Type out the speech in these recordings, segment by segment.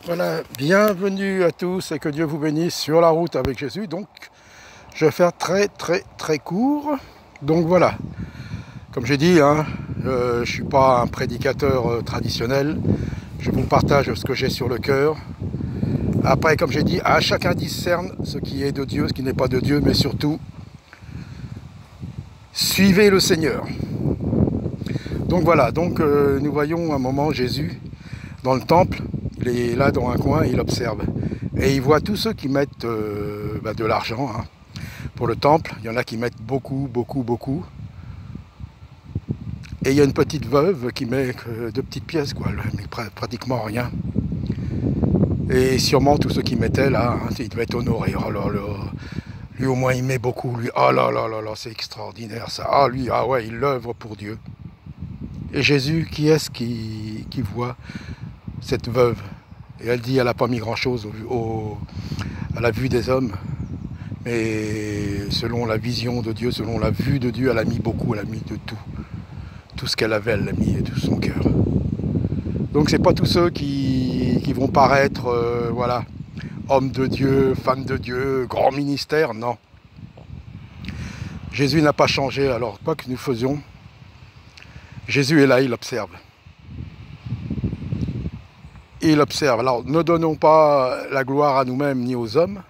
Voilà, bienvenue à tous et que Dieu vous bénisse sur la route avec Jésus. Donc, je vais faire très court. Donc voilà, comme j'ai dit, je ne suis pas un prédicateur traditionnel. Je vous partage ce que j'ai sur le cœur. Après, comme j'ai dit, à chacun discerne ce qui est de Dieu, ce qui n'est pas de Dieu, mais surtout, suivez le Seigneur. Donc voilà, nous voyons un moment Jésus dans le temple. Il est là dans un coin, il observe. Et il voit tous ceux qui mettent de l'argent pour le temple. Il y en a qui mettent beaucoup. Et il y a une petite veuve qui met que 2 petites pièces, quoi, mais pratiquement rien. Et sûrement tous ceux qui mettaient là, ils devaient être honorés. Oh là là. Lui au moins il met beaucoup, lui. Oh là là là là, c'est extraordinaire ça. Ah lui, ah ouais, il l'œuvre pour Dieu. Et Jésus, qui est-ce qui voit cette veuve? Et elle dit, elle n'a pas mis grand-chose à la vue des hommes. Mais selon la vision de Dieu, selon la vue de Dieu, elle a mis beaucoup, elle a mis de tout. Tout ce qu'elle avait, elle l'a mis, et tout son cœur. Donc c'est pas tous ceux qui vont paraître, voilà, hommes de Dieu, femmes de Dieu, grand ministère, non. Jésus n'a pas changé, alors quoi que nous faisions, Jésus est là, il observe. Il observe. Alors ne donnons pas la gloire à nous-mêmes ni aux hommes,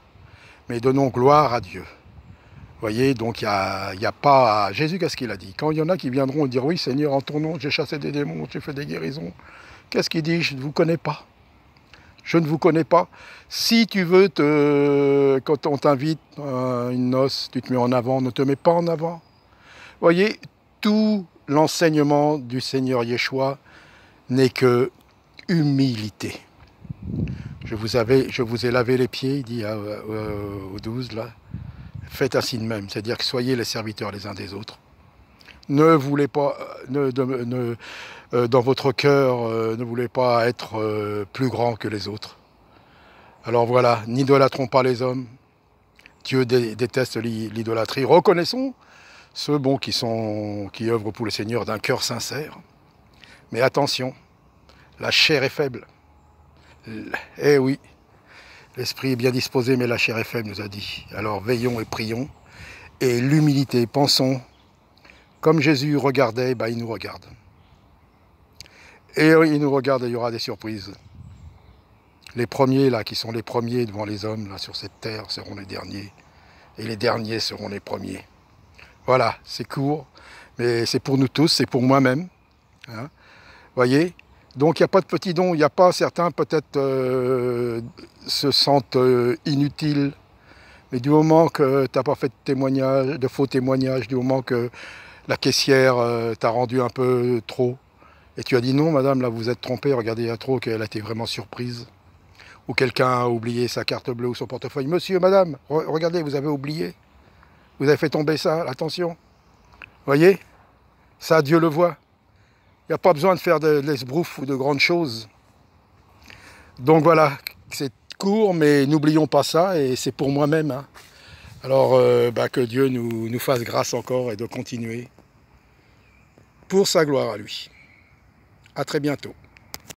mais donnons gloire à Dieu. Vous voyez, donc il n'y a pas... Jésus, qu'est-ce qu'il a dit? Quand il y en a qui viendront dire, oui Seigneur, en ton nom, j'ai chassé des démons, j'ai fait des guérisons, qu'est-ce qu'il dit? Je ne vous connais pas. Je ne vous connais pas. Si tu veux, quand on t'invite à une noce, tu te mets en avant, ne te mets pas en avant. Vous voyez, tout l'enseignement du Seigneur Yeshua n'est que humilité. Je vous ai lavé les pieds, il dit aux 12 là. Faites ainsi de même, c'est-à-dire que soyez les serviteurs les uns des autres. Ne voulez pas, dans votre cœur, ne voulez pas être plus grand que les autres. Alors voilà, n'idolâtrons pas les hommes. Dieu déteste l'idolâtrie. Reconnaissons ceux qui œuvrent pour le Seigneur d'un cœur sincère. Mais attention, la chair est faible. Eh oui, l'esprit est bien disposé, mais la chair est faible, nous a dit. Alors veillons et prions. Et l'humilité, pensons, comme Jésus regardait, il nous regarde. Et il nous regarde et il y aura des surprises. Les premiers, là, qui sont les premiers devant les hommes, là, sur cette terre, seront les derniers. Et les derniers seront les premiers. Voilà, c'est court, mais c'est pour nous tous, c'est pour moi-même. Voyez? Donc il n'y a pas de petits dons, il n'y a pas, certains peut-être se sentent inutiles, mais du moment que tu n'as pas fait de faux témoignages, du moment que la caissière t'a rendu un peu trop, et tu as dit non madame, là vous êtes trompée, regardez, il y a trop, qu'elle a été vraiment surprise, ou quelqu'un a oublié sa carte bleue ou son portefeuille, monsieur, madame, regardez, vous avez oublié, vous avez fait tomber ça, attention, voyez, ça Dieu le voit. Il n'y a pas besoin de faire de l'esbrouf ou de grandes choses. Donc voilà, c'est court, mais n'oublions pas ça, et c'est pour moi-même. Alors que Dieu nous fasse grâce encore et de continuer pour sa gloire à lui. À très bientôt.